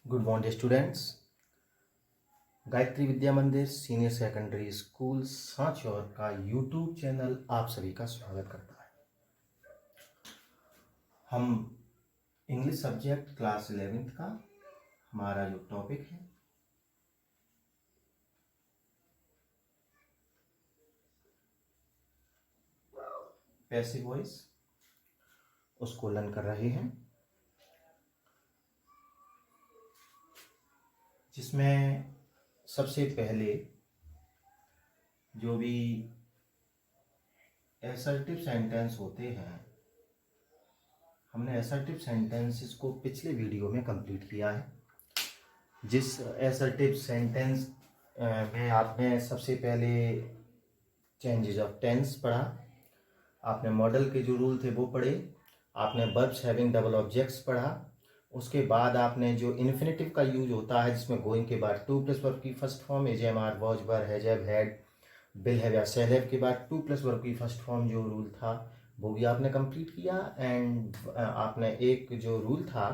Good morning students. Gayatri Vidya Mandir senior secondary school Sanchore का YouTube channel आप सभी का स्वागत करता है। हम इंग्लिश सब्जेक्ट क्लास 11th का हमारा जो टॉपिक है पैसिव वॉइस उसको लर्न कर रहे हैं, जिसमें सबसे पहले जो भी असर्टिव सेंटेंस होते हैं, हमने असर्टिव सेंटेंसेस को पिछले वीडियो में कंप्लीट किया है। जिस असर्टिव सेंटेंस में आपने सबसे पहले चेंजेस ऑफ टेंस पढ़ा, आपने मॉडल के जो रूल थे वो पढ़े, आपने वर्ब्स हैविंग डबल ऑब्जेक्ट्स पढ़ा, उसके बाद आपने जो इन्फिनेटिव का यूज होता है जिसमें गोइंग के बाद टू प्लस वर्ब की first form as am are was were has have had will have या शैल हैव के बाद टू प्लस वर्ब की फर्स्ट फॉर्म जो रूल था वो भी आपने कंप्लीट किया। एंड आपने एक जो रूल था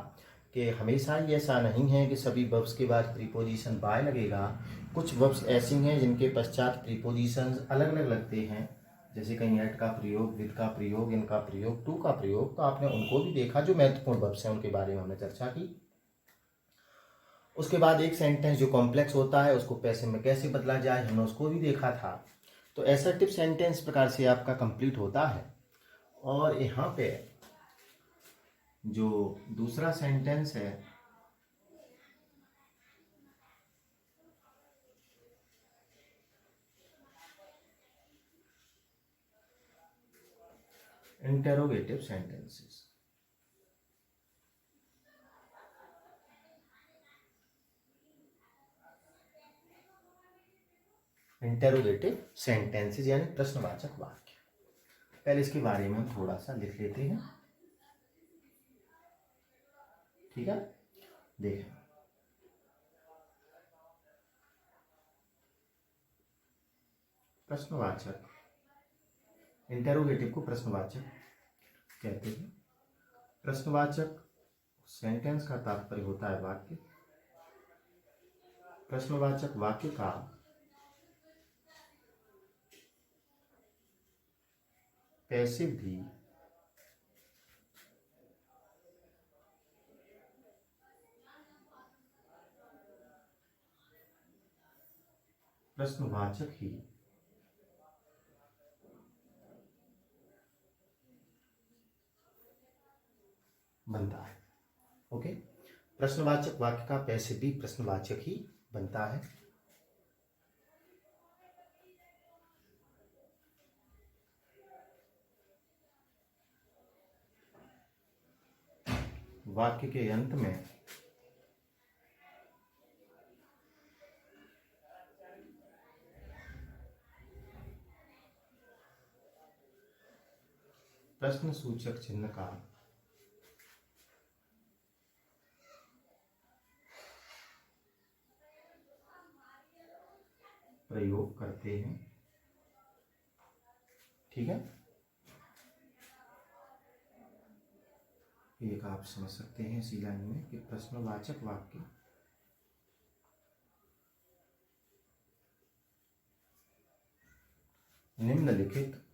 कि हमेशा ही ऐसा नहीं है कि सभी वर्ब्स के बाद प्रीपोजिशन बाय लगेगा, कुछ वर्ब्स ऐसी हैं जिनके पश्चात प्रीपोजिशंस अलग अलग लगते हैं, जैसे कहीं एट का प्रयोग, विद का प्रयोग, इन का प्रयोग, टू का प्रयोग, तो आपने उनको भी देखा। जो महत्वपूर्ण वर्ब्स हैं उनके बारे में हमने चर्चा की। उसके बाद एक सेंटेंस जो कॉम्प्लेक्स होता है उसको पैसिव में कैसे बदला जाए हमने उसको भी देखा था। तो असर्टिव सेंटेंस प्रकार से आपका कंप्लीट होता है। और यहाँ पे जो दूसरा सेंटेंस है इंटेरोगेटिव सेंटेंसेस। इंटेरोगेटिव सेंटेंसेस यानी प्रश्नवाचक वाक्य। पहले इसके बारे में हम थोड़ा सा लिख लेते हैं, ठीक है। देखें, प्रश्नवाचक, इंटेरोगेटिव को प्रश्नवाचक कहते हैं। प्रश्नवाचक सेंटेंस का तात्पर्य होता है वाक्य। प्रश्नवाचक वाक्य का पैसिव भी प्रश्नवाचक ही बनता है। ओके, प्रश्नवाचक वाक्य का पैसिव भी प्रश्नवाचक ही बनता है। वाक्य के अंत में प्रश्न सूचक चिन्ह का प्रयोग करते हैं, ठीक है। एक आप समझ सकते हैं इसी लाइन में कि प्रश्नवाचक वाक्य निम्नलिखित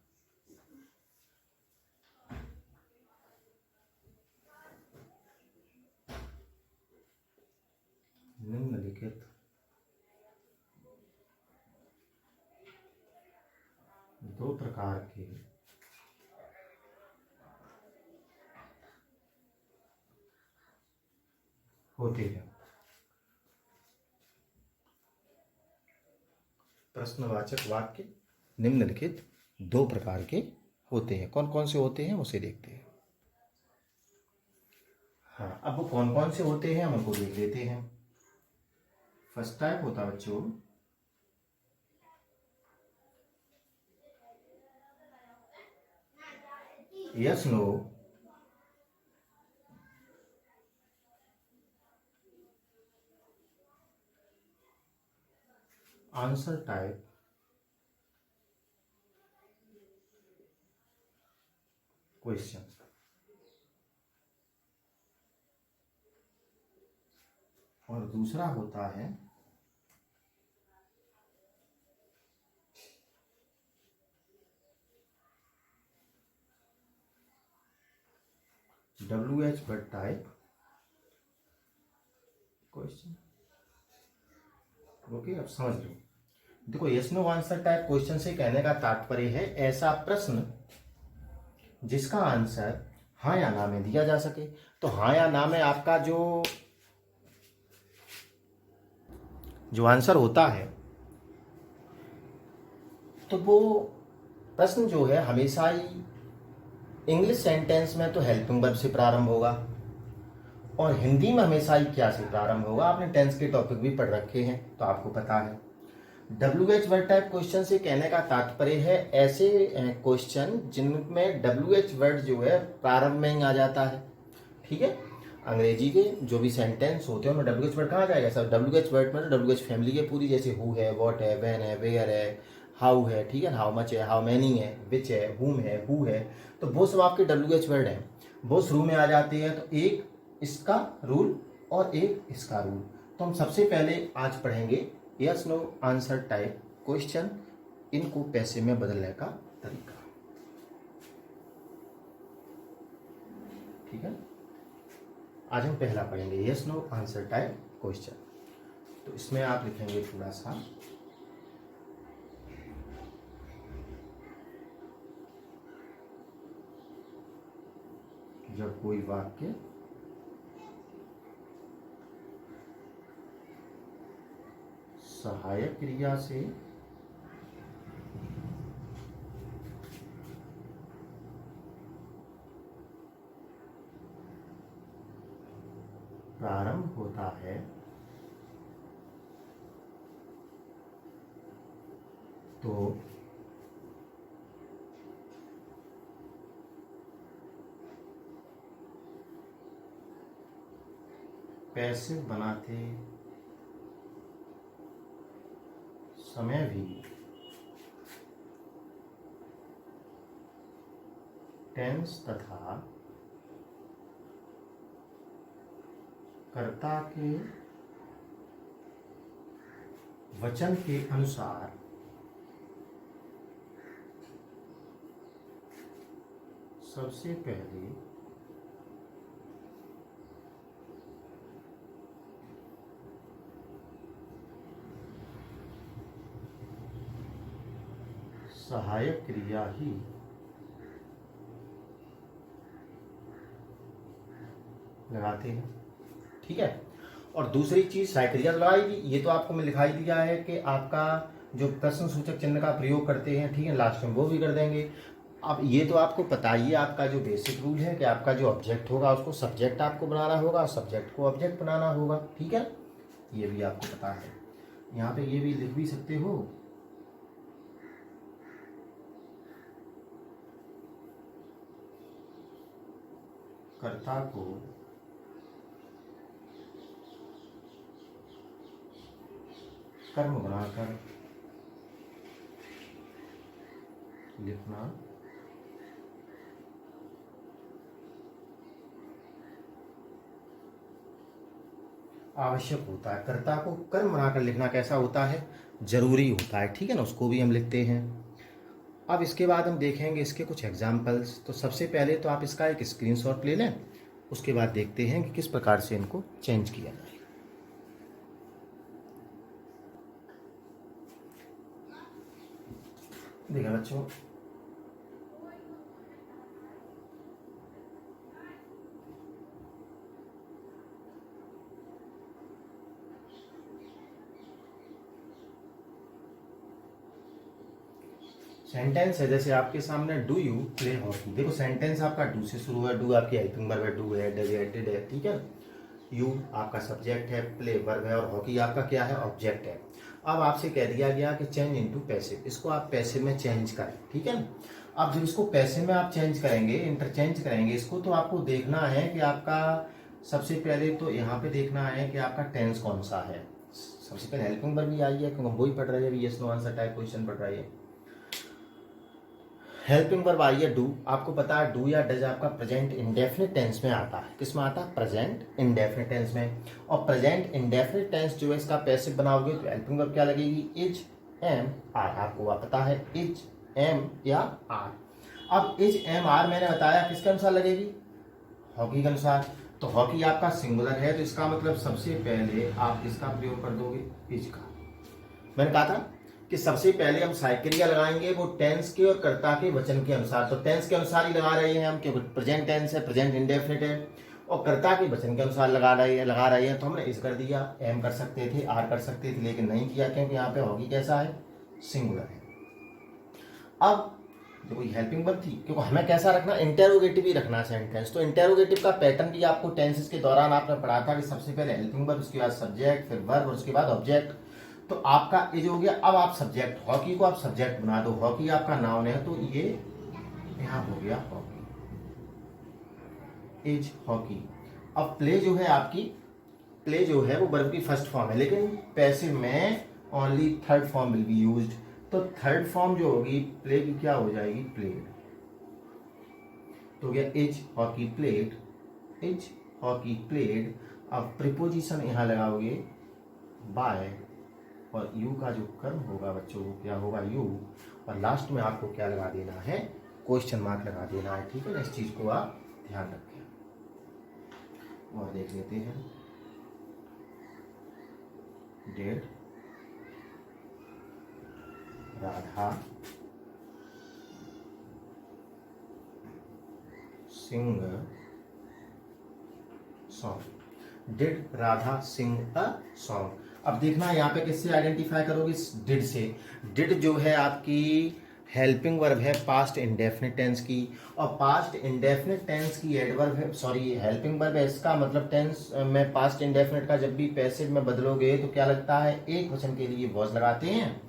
दो प्रकार के होते हैं। प्रश्नवाचक वाक्य निम्नलिखित दो प्रकार के होते हैं। कौन कौन से होते हैं उसे देखते हैं। हाँ, अब वो कौन कौन से होते हैं हम उनको देख लेते हैं। फर्स्ट टाइप होता है बच्चों yes no, answer type question. और दूसरा होता है WH word type question. Okay, अब समझ लो। देखो, yes no answer type question से कहने का तात्पर्य है ऐसा प्रश्न जिसका आंसर हाँ या ना में दिया जा सके। तो हाँ या ना में आपका जो आंसर होता है, तो वो प्रश्न जो है हमेशा ही इंग्लिश सेंटेंस में तो हेल्पिंग वर्ब से प्रारंभ होगा और हिंदी में हमेशा ही क्या से प्रारंभ होगा। आपने टेंस के टॉपिक भी पढ़ रखे हैं तो आपको पता है। WH वर्ड टाइप क्वेश्चन से कहने का तात्पर्य है ऐसे क्वेश्चन जिनमें WH वर्ड जो है प्रारंभ में ही आ जाता है। ठीक है, अंग्रेजी के जो भी सेंटेंस होते हैं उनमें WH वर्ड कहाँ जाएगा सर? WH वर्ड में WH फैमिली के पूरी, जैसे हु है, व्हाट है, व्हेन है, वेयर है, हाउ है, ठीक है, हाउ मच है, हाउ मैनी है, विच है, हुम है, हु है, तो वो सब आपके WH वर्ड हैं, वो शुरू में आ जाते हैं। तो एक इसका रूल और एक इसका रूल। तो हम सबसे पहले आज पढ़ेंगे yes no answer type question, इनको पैसे में बदलने का तरीका। ठीक है, आज हम पहला पढ़ेंगे yes no answer type question. तो इसमें आप लिखेंगे थोड़ा सा जब कोई वाक्य सहायक क्रिया से प्रारंभ होता है तो पैसिव बनाते समय भी टेंस तथा कर्ता के वचन के अनुसार सबसे पहले सहायक क्रिया ही लगाते हैं। ठीक है, और दूसरी चीज सहायक क्रिया लगाएगी, ये तो आपको मैं लिखाई दिया है कि आपका जो प्रश्न सूचक चिन्ह का प्रयोग करते हैं, ठीक है, लास्ट में वो भी कर देंगे। अब ये तो आपको पता ही है, आपका जो बेसिक रूल है कि आपका जो ऑब्जेक्ट होगा उसको सब्जेक्ट आपको बनाना होगा, सब्जेक्ट को ऑब्जेक्ट बनाना होगा। ठीक है, ये भी आपको पता है। यहाँ पे ये भी लिख भी सकते हो, कर्ता को कर्म बनाकर लिखना आवश्यक होता है। कर्ता को कर्म बनाकर लिखना कैसा होता है? जरूरी होता है। ठीक है ना, उसको भी हम लिखते हैं। अब इसके बाद हम देखेंगे इसके कुछ एग्जाम्पल्स। तो सबसे पहले तो आप इसका एक स्क्रीनशॉट ले लें, उसके बाद देखते हैं कि किस प्रकार से इनको चेंज किया जाए। देखिए बच्चों, सेंटेंस है जैसे आपके सामने डू यू प्ले हॉकी। देखो सेंटेंस आपका डू से शुरू है, डू आपकी हेल्पिंग वर्ब है, डू है, डज है, डिड है। ठीक है, यू आपका सब्जेक्ट है, प्ले वर्ब है और हॉकी आपका क्या है? ऑब्जेक्ट है। अब आपसे कह दिया गया कि चेंज इनटू पैसिव, इसको आप पैसिव में चेंज करें। ठीक है, अब जब इसको पैसिव में आप चेंज करेंगे, इंटरचेंज करेंगे इसको, तो आपको देखना है कि आपका सबसे पहले तो यहाँ पे देखना है कि आपका टेंस कौन सा है। सबसे पहले हेल्पिंग वर्ब भी आई है क्योंकि हम वही पढ़ रहे हैं, yes no answer type question पढ़ रहे हैं। हेल्पिंग वर्ब आई है डू। आपको पता है डू या डज आपका प्रेजेंट इंडेफिनिट टेंस में आता है। किस में आता है? प्रेजेंट इंडेफिनिट टेंस में। और प्रेजेंट इंडेफिनिट टेंस जो है इसका पैसिव बनाओगे तो हेल्पिंग वर्ब क्या लगेगी? Is, am, are. आपको पता है इज, एम या आर। अब इज, एम, आर मैंने बताया किसके अनुसार लगेगी? हॉकी के अनुसार। तो हॉकी आपका सिंगुलर है तो इसका मतलब सबसे पहले आप किसका प्रयोग कर दोगे? इज का। मैंने कहा था कि सबसे पहले हम साइक्रिया लगाएंगे वो टेंस के और कर्ता के वचन के अनुसार। तो टेंस के अनुसार ही लगा रहे हैं हम, क्योंकि प्रेजेंट टेंस है, प्रेजेंट इंडेफिनिट है, और कर्ता के वचन के अनुसार लगा रहे हैं। तो हमने इस कर दिया, एम कर सकते थे, आर कर सकते थे, लेकिन नहीं किया क्योंकि यहाँ पे हॉकी कैसा है? सिंगुलर है। अब देखो हेल्पिंग वर्ब थी, क्योंकि हमें कैसा रखना? इंटेरोगेटिव ही रखना सेंटेंस। तो इंटेरोगेटिव का पैटर्न भी आपको टेंसेस के दौरान आपने पढ़ा था कि सबसे पहले हेल्पिंग वर्ब, उसके बाद सब्जेक्ट, फिर वर्ब और उसके बाद ऑब्जेक्ट। तो आपका इज हो गया। अब आप सब्जेक्ट, हॉकी को आप सब्जेक्ट बना दो। हॉकी आपका नाउन है तो ये यहां हो गया हॉकी, इज हॉकी। अब प्ले जो है आपकी, प्ले जो है वो वर्ब की फर्स्ट फॉर्म है, लेकिन पैसिव में only third form will be used. तो थर्ड फॉर्म जो होगी प्ले की क्या हो जाएगी? प्लेड। तो गया is hockey played, is hockey played. अब प्रीपोजिशन यहां लगाओगे बाय, और यू का जो कर्म होगा बच्चों वो क्या होगा? यू। और लास्ट में आपको क्या लगा देना है? क्वेश्चन मार्क लगा देना है। ठीक है ना, इस चीज को आप ध्यान रखें। और देख लेते हैं did Radha sing song. Did Radha sing a song. अब देखना यहाँ पे किससे आइडेंटिफाई करोगे? डिड से। डिड जो है आपकी हेल्पिंग वर्ब है पास्ट इंडेफिनिट टेंस की, और पास्ट इंडेफिनिट टेंस की एडवर्ब है, सॉरी हेल्पिंग वर्ब है। इसका मतलब टेंस में पास्ट इंडेफिनिट का जब भी पैसिव में बदलोगे तो क्या लगता है? एक वचन के लिए वॉज लगाते हैं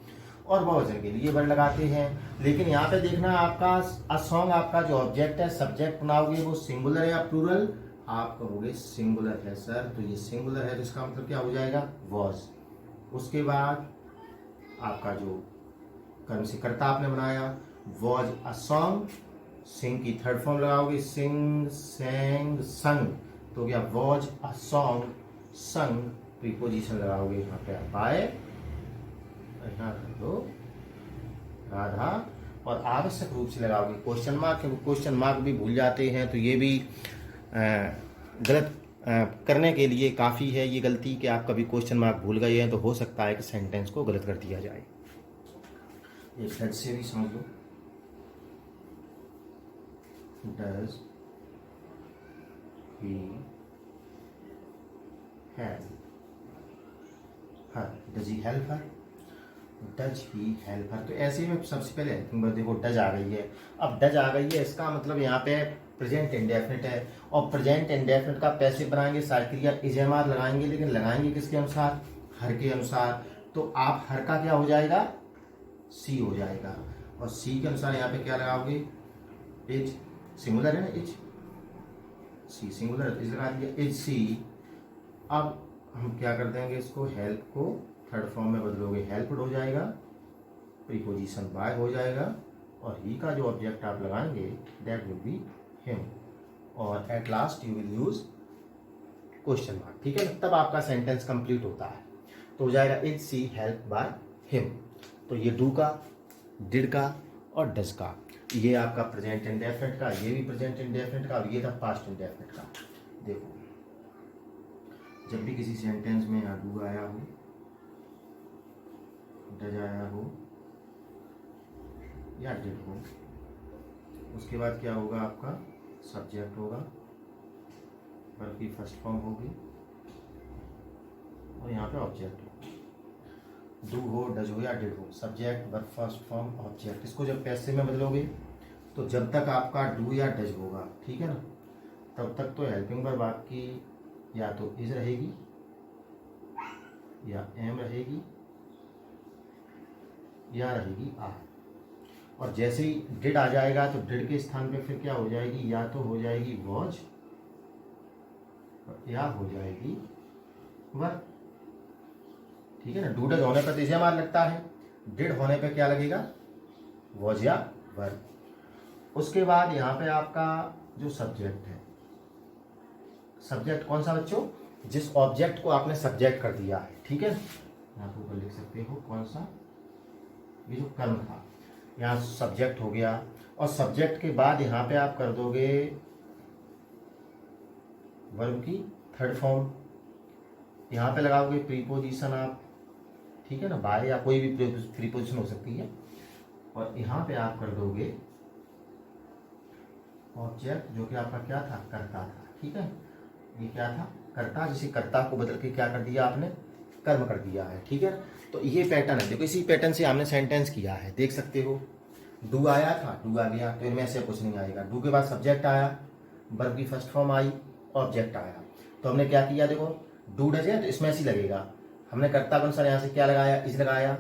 और बहुवचन के लिए वर लगाते हैं। लेकिन यहाँ पे देखना आपका अ सॉन्ग, आपका जो ऑब्जेक्ट है, सब्जेक्ट बनाओगे वो सिंगुलर या प्लूरल? आप कहोगे सिंगुलर है सर। तो ये सिंगुलर है तो इसका मतलब क्या हो जाएगा? वॉज। उसके बाद आपका जो कर्म से कर्ता आपने बनाया वॉज अ सॉन्ग, सिंग की थर्ड फॉर्म लगाओगे सिंग, सेंग, संग। तो क्या? वॉज अ सॉन्ग, संग। प्रीपोजिशन लगाओगे यहाँ पे बाय, यहाँ कर दो राधा, और आवश्यक रूप से लगाओगे क्वेश्चन मार्क, क्योंकि क्वेश्चन मार्क भी भूल जाते हैं तो ये भी गलत करने के लिए काफ़ी है ये गलती कि आप कभी क्वेश्चन मार्क भूल गए हैं तो हो सकता है कि सेंटेंस को गलत कर दिया जाए। ये फ्लड से भी समझ लो। Does he help her, does he help her, does he help her. तो ऐसे में सबसे पहले हेल्पिंग वर्ब देखो डज आ गई है। अब डज आ गई है इसका मतलब यहाँ पे प्रेजेंट इंडेफिनिट है, और प्रेजेंट इंडेफिनिट का पैसिव बनाएंगे साइक्रिया इज एम आर लगाएंगे, लेकिन लगाएंगे किसके अनुसार? हर के अनुसार। तो आप हर का क्या हो जाएगा? सी हो जाएगा, और सी के अनुसार यहाँ पे क्या लगाओगे? इज, सिंगुलर है ना इज, सी सिंगुलर, इज लगा दिया इज सी। अब हम क्या कर देंगे इसको? हेल्प को थर्ड फॉर्म में बदलोगे, हेल्प्ड हो जाएगा, प्रीपोजिशन बाय हो जाएगा, और ही का जो ऑब्जेक्ट आप लगाएंगे दैट विल बी हिम, और at last you will use question mark. ठीक है, तब आपका सेंटेंस कंप्लीट होता है। तो हो जाएगा is she help by him. तो ये डू का, डिड का और डज का, ये आपका प्रेजेंट इंडेफिनिट का, ये भी प्रेजेंट इंडेफिनिट का, और ये था पास्ट इंडेफिनिट का। देखो जब भी किसी सेंटेंस में यहाँ डू आया हो, डज आया हो या डिड हो, उसके बाद क्या होगा? आपका सब्जेक्ट होगा, वर्ब की फर्स्ट फॉर्म होगी, और यहाँ पे ऑब्जेक्ट हो। डू हो, डज हो या डिड हो, subject, verb, first form, object. इसको जब पैसिव में बदलोगे तो जब तक आपका डू या डज होगा, ठीक है ना, तब तक तो हेल्पिंग वर्ब आपकी या तो इज रहेगी या एम रहेगी या रहेगी आर। और जैसे ही डिड आ जाएगा तो डिड के स्थान पे फिर क्या हो जाएगी? या तो हो जाएगी वॉज या हो जाएगी वर। ठीक है ना, डू डज होने पर तो इसे मार लगता है, डिड होने पे क्या लगेगा? वॉज या वर। उसके बाद यहाँ पे आपका जो सब्जेक्ट है, सब्जेक्ट कौन सा बच्चों, जिस ऑब्जेक्ट को आपने सब्जेक्ट कर दिया है, ठीक है, यहाँ पे ऊपर लिख सकते हो कौन सा, ये जो कर्म था, यहाँ सब्जेक्ट हो गया। और सब्जेक्ट के बाद यहाँ पे आप कर दोगे वर्ब की थर्ड फॉर्म, यहाँ पे लगाओगे प्रीपोजिशन आप, ठीक है ना, बाय या कोई भी प्रीपोजिशन हो सकती है। और यहाँ पे आप कर दोगे ऑब्जेक्ट, जो कि आपका क्या था, कर्ता था, ठीक है, ये क्या था, कर्ता, जिसे कर्ता को बदल के क्या कर दिया आपने, कर्म कर दिया है, ठीक है। तो ये पैटर्न है, देखो इसी पैटर्न से हमने सेंटेंस किया है, देख सकते हो। डू आया था, डू आ गया, तो इनमें से कुछ नहीं आएगा। डू के बाद सब्जेक्ट आया, वर्ब की फर्स्ट फॉर्म आई, ऑब्जेक्ट आया। तो हमने क्या किया, देखो डू डज है तो इसमें ऐसी लगेगा, हमने कर्ता के अनुसार यहाँ से क्या लगाया, इज लगाया,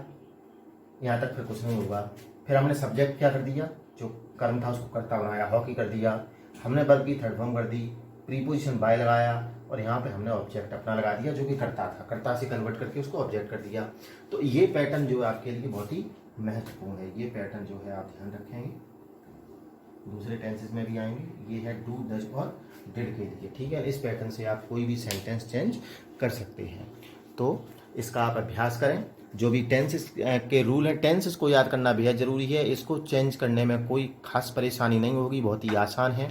यहाँ तक फिर कुछ नहीं होगा। फिर हमने सब्जेक्ट क्या कर दिया, जो कर्म था उसको कर्ता बनाया, हॉकी कर दिया। हमने वर्ब की थर्ड फॉर्म कर दी, प्रीपोजिशन बाय लगाया, और यहाँ पे हमने ऑब्जेक्ट अपना लगा दिया जो कि कर्ता था, कर्ता से कन्वर्ट करके उसको ऑब्जेक्ट कर दिया। तो ये पैटर्न जो है आपके लिए बहुत ही महत्वपूर्ण है, ये पैटर्न जो है आप ध्यान रखेंगे, दूसरे टेंसेस में भी आएंगे। ये है डू डज और डिड के लिए, ठीक है। इस पैटर्न से आप कोई भी सेंटेंस चेंज कर सकते हैं। तो इसका आप अभ्यास करें, जो भी टेंसेस के रूल है, टेंसेस को याद करना बेहद ज़रूरी है, इसको चेंज करने में कोई खास परेशानी नहीं होगी, बहुत ही आसान है।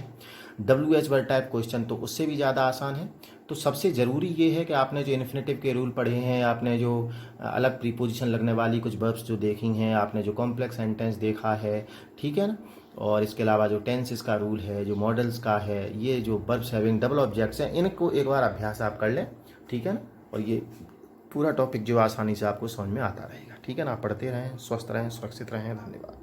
WH वर्ड टाइप क्वेश्चन तो उससे भी ज़्यादा आसान है। तो सबसे ज़रूरी ये है कि आपने जो इन्फिनेटिव के रूल पढ़े हैं, आपने जो अलग प्रीपोजिशन लगने वाली कुछ वर्ब्स जो देखी हैं, आपने जो कॉम्प्लेक्स सेंटेंस देखा है, ठीक है ना, और इसके अलावा जो टेंसेस का रूल है, जो मॉडल्स का है, ये जो वर्ब्स हैविंग डबल ऑब्जेक्ट्स हैं, इनको एक बार अभ्यास आप कर लें, ठीक है ना। और ये पूरा टॉपिक जो आसानी से आपको समझ में आता रहेगा, ठीक है ना। आप पढ़ते रहें, स्वस्थ रहें, सुरक्षित रहें। धन्यवाद।